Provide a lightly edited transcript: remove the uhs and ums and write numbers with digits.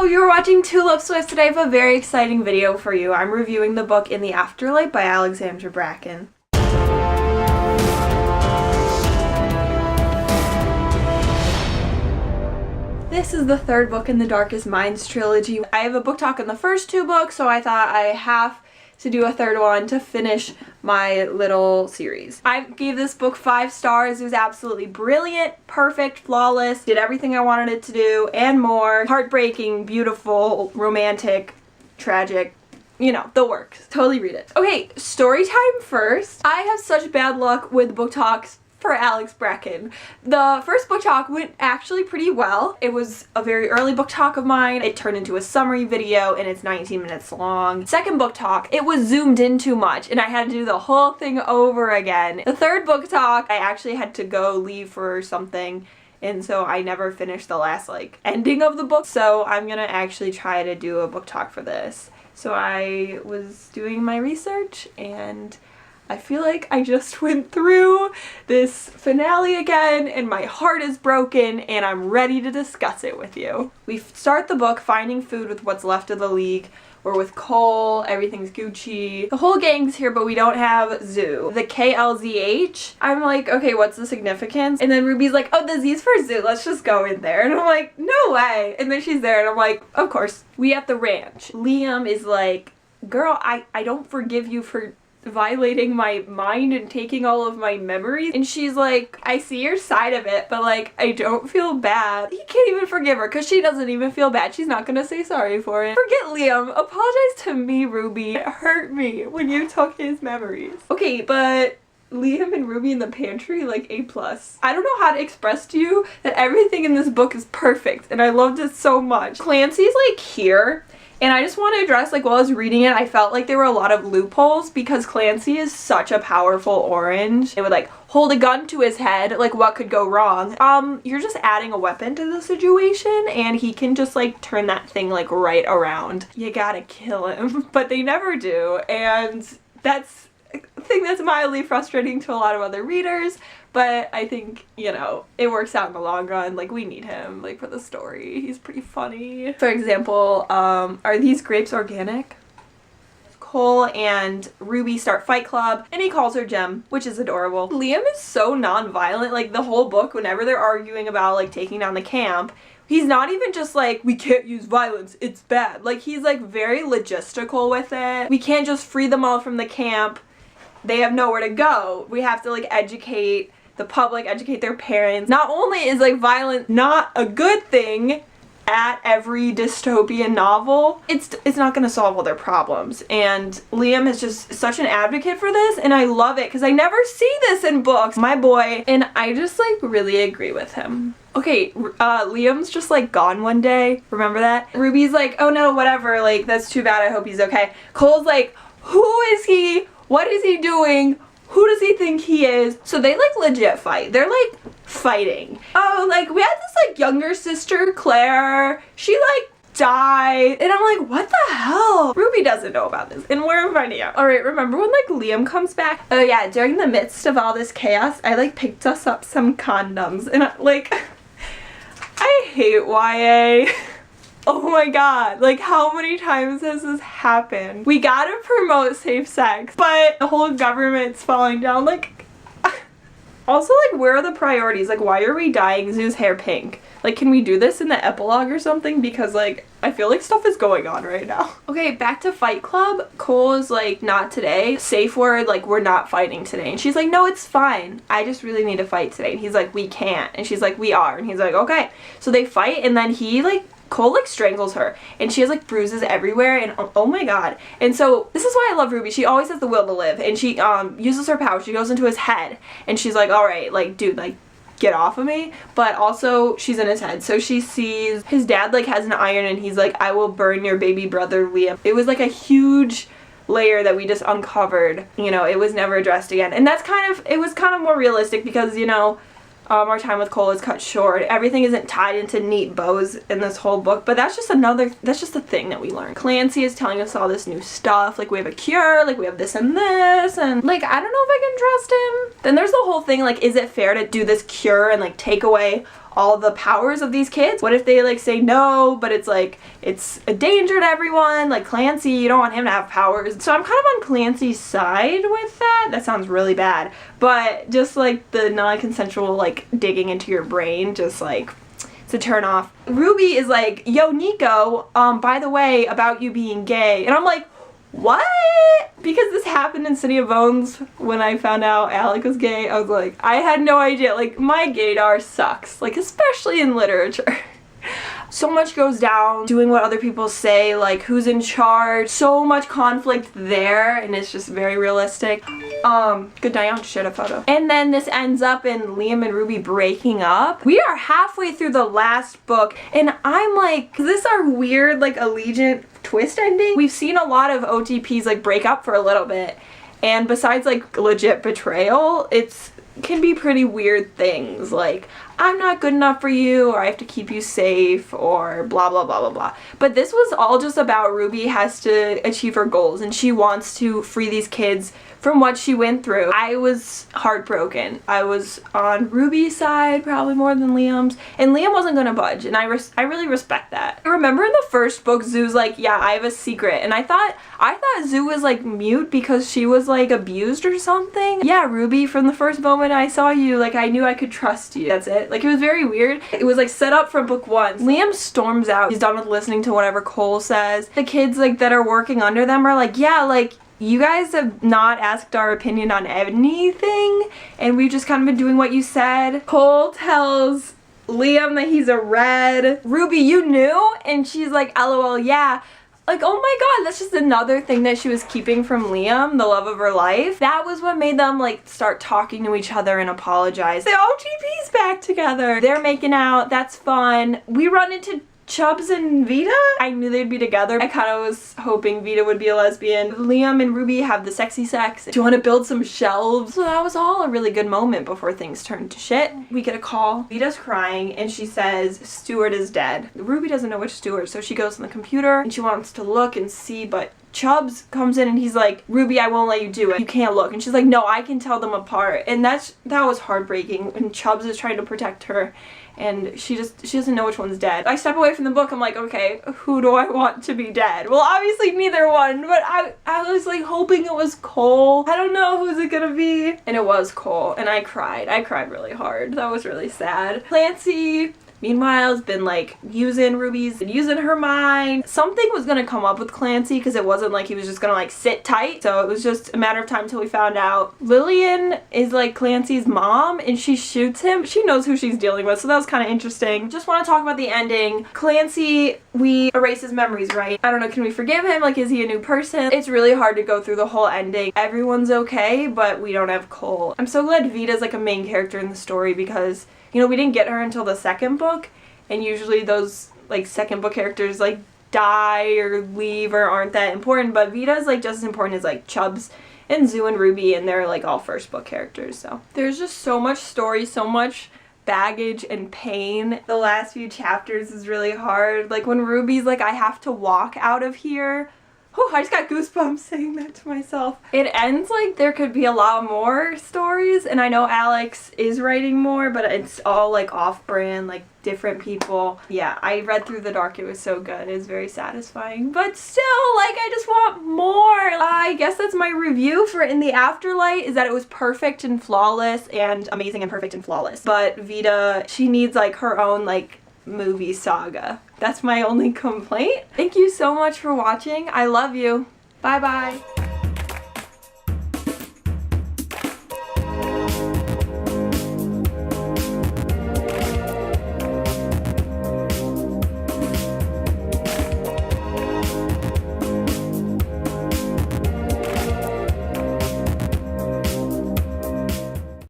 Hello, you're watching Tulipswift. Today I have a very exciting video for you. I'm reviewing the book In the Afterlight by Alexandra Bracken. This is the third book in the Darkest Minds trilogy. I have a book talk on the first two books, so I thought I have to do a third one to finish my little series. I gave this book 5 stars. It was absolutely brilliant, perfect, flawless, did everything I wanted it to do and more. Heartbreaking, beautiful, romantic, tragic, you know, the works. Totally read it. Okay, story time first. I have such bad luck with book talks for Alex Bracken. The first book talk went actually pretty well. It was a very early book talk of mine. It turned into a summary video and it's 19 minutes long. Second book talk, it was zoomed in too much and I had to do the whole thing over again. The third book talk, I actually had to go leave for something, and so I never finished the last ending of the book. So I'm gonna actually try to do a book talk for this. So I was doing my research and I feel like I just went through this finale again and my heart is broken and I'm ready to discuss it with you. We start the book finding food with what's left of the League. We're with Cole, everything's Gucci. The whole gang's here, but we don't have Zoo. The KLZH, I'm like, okay, what's the significance? And then Ruby's like, oh, the Z's for Zoo, let's just go in there. And I'm like, no way. And then she's there and I'm like, of course. We at the ranch. Liam is like, girl, I don't forgive you for violating my mind and taking all of my memories. And she's like, I see your side of it, but I don't feel bad. He can't even forgive her because she doesn't even feel bad. She's not gonna say sorry for it. Forget Liam. Apologize to me, Ruby. It hurt me when you took his memories. Okay, but Liam and Ruby in the pantry, A+. I don't know how to express to you that everything in this book is perfect and I loved it so much. Clancy's here. And I just want to address, while I was reading it, I felt like there were a lot of loopholes because Clancy is such a powerful orange. It would, hold a gun to his head. What could go wrong? You're just adding a weapon to the situation and he can just, turn that thing, right around. You gotta kill him. But they never do. And that's a thing that's mildly frustrating to a lot of other readers. But I think, it works out in the long run. We need him, for the story. He's pretty funny. For example, are these grapes organic? Cole and Ruby start Fight Club, and he calls her Gem, which is adorable. Liam is so non-violent. The whole book, whenever they're arguing about, taking down the camp, he's not even just we can't use violence, it's bad. He's, very logistical with it. We can't just free them all from the camp. They have nowhere to go. We have to, educate the public, educate their parents. Not only is violence not a good thing at every dystopian novel, it's not gonna solve all their problems. And Liam is just such an advocate for this and I love it because I never see this in books. My boy, and I just really agree with him. Okay, Liam's just gone one day. Remember that? Ruby's oh no, whatever, that's too bad, I hope he's okay. Cole's who is he? What is he doing? Who does he think he is? So they legit fight. They're fighting. Oh, we had this younger sister, Claire. She died. And I'm what the hell? Ruby doesn't know about this and we're finding out. Alright, remember when Liam comes back? Oh yeah, during the midst of all this chaos, I picked us up some condoms and I hate YA. Oh my god, how many times has this happened? We gotta promote safe sex, but the whole government's falling down. Also, where are the priorities? Why are we dyeing Zoo's hair pink? Can we do this in the epilogue or something? Because, I feel stuff is going on right now. Okay, back to Fight Club. Cole is not today. Safe word, we're not fighting today. And she's no, it's fine. I just really need to fight today. And he's we can't. And she's we are. And he's okay. So they fight, and then he, Cole strangles her and she has bruises everywhere and oh my god. And so this is why I love Ruby. She always has the will to live and she uses her power. She goes into his head and she's alright, dude, get off of me. But also she's in his head, so she sees his dad has an iron and he's I will burn your baby brother Liam. It was a huge layer that we just uncovered. It was never addressed again, and that's it was kind of more realistic because our time with Cole is cut short. Everything isn't tied into neat bows in this whole book, but that's just a thing that we learned. Clancy is telling us all this new stuff, we have a cure, we have this and this, and I don't know if I can trust him. Then there's the whole thing, is it fair to do this cure and take away all the powers of these kids? What if they like say no, but it's like, it's a danger to everyone, like Clancy, you don't want him to have powers. So I'm kind of on Clancy's side with that. That sounds really bad, but just like the non-consensual like digging into your brain, just like, it's a turn off. Ruby is like, yo Nico, by the way, about you being gay, and I'm like, what? Because this happened in City of Bones when I found out Alec was gay. I was like, I had no idea. Like, my gaydar sucks, like especially in literature. So much goes down, doing what other people say, like who's in charge, so much conflict there, and it's just very realistic. Good night, I'll share a photo. And then this ends up in Liam and Ruby breaking up. We are halfway through the last book, and I'm like, is this our weird like Allegiant twist ending? We've seen a lot of OTPs like break up for a little bit, and besides like legit betrayal, can be pretty weird things like I'm not good enough for you, or I have to keep you safe, or blah blah blah blah blah. But this was all just about Ruby has to achieve her goals, and she wants to free these kids from what she went through. I was heartbroken. I was on Ruby's side probably more than Liam's, and Liam wasn't gonna budge, and I really respect that. I remember in the first book Zoo's like, yeah, I have a secret, and I thought Zoo was like mute because she was like abused or something. Yeah, Ruby, from the first moment I saw you, like I knew I could trust you. That's it. Like it was very weird. It was like set up from book 1. Liam storms out. He's done with listening to whatever Cole says. The kids like that are working under them are like, yeah, like you guys have not asked our opinion on anything, and we've just kind of been doing what you said. Cole tells Liam that he's a red. Ruby, you knew? And she's like, LOL, yeah. Like, oh my god, that's just another thing that she was keeping from Liam, the love of her life. That was what made them like start talking to each other and apologize. The OTP's back together. They're making out. That's fun. We run into Chubbs and Vita. I knew they'd be together. I kind of was hoping Vita would be a lesbian. Liam and Ruby have the sexy sex. Do you want to build some shelves? So that was all a really good moment before things turned to shit. We get a call. Vita's crying and she says Stuart is dead. Ruby doesn't know which Stuart, so she goes on the computer and she wants to look and see, but Chubbs comes in and he's like, Ruby, I won't let you do it. You can't look. And she's like, no, I can tell them apart. And that was heartbreaking when Chubbs is trying to protect her and she doesn't know which one's dead. I step away from the book, I'm like, okay, who do I want to be dead? Well, obviously neither one, but I was like hoping it was Cole. I don't know who's it gonna be. And it was Cole, and I cried. I cried really hard. That was really sad. Clancy, meanwhile, has been like using Ruby's and using her mind. Something was gonna come up with Clancy because it wasn't like he was just gonna like sit tight. So it was just a matter of time till we found out. Lillian is like Clancy's mom and she shoots him. She knows who she's dealing with, so that was kind of interesting. Just want to talk about the ending. Clancy, we erase his memories, right? I don't know, can we forgive him? Like, is he a new person? It's really hard to go through the whole ending. Everyone's okay, but we don't have Cole. I'm so glad Vita's like a main character in the story because, you know, we didn't get her until the second book, and usually those like second book characters like die or leave or aren't that important, but Vita's like just as important as like Chubbs and Zoo and Ruby, and they're like all first book characters. So there's just so much story, so much baggage and pain. The last few chapters is really hard. Like when Ruby's like, I have to walk out of here. Oh, I just got goosebumps saying that to myself. It ends like there could be a lot more stories, and I know Alex is writing more, but it's all like off-brand, like different people. Yeah, I read through The Dark. It was so good. It was very satisfying, but still, like, I just want more. I guess that's my review for In the Afterlight, is that it was perfect and flawless, and amazing and perfect and flawless. But Vita, she needs like her own like movie saga. That's my only complaint. Thank you so much for watching. I love you. Bye bye.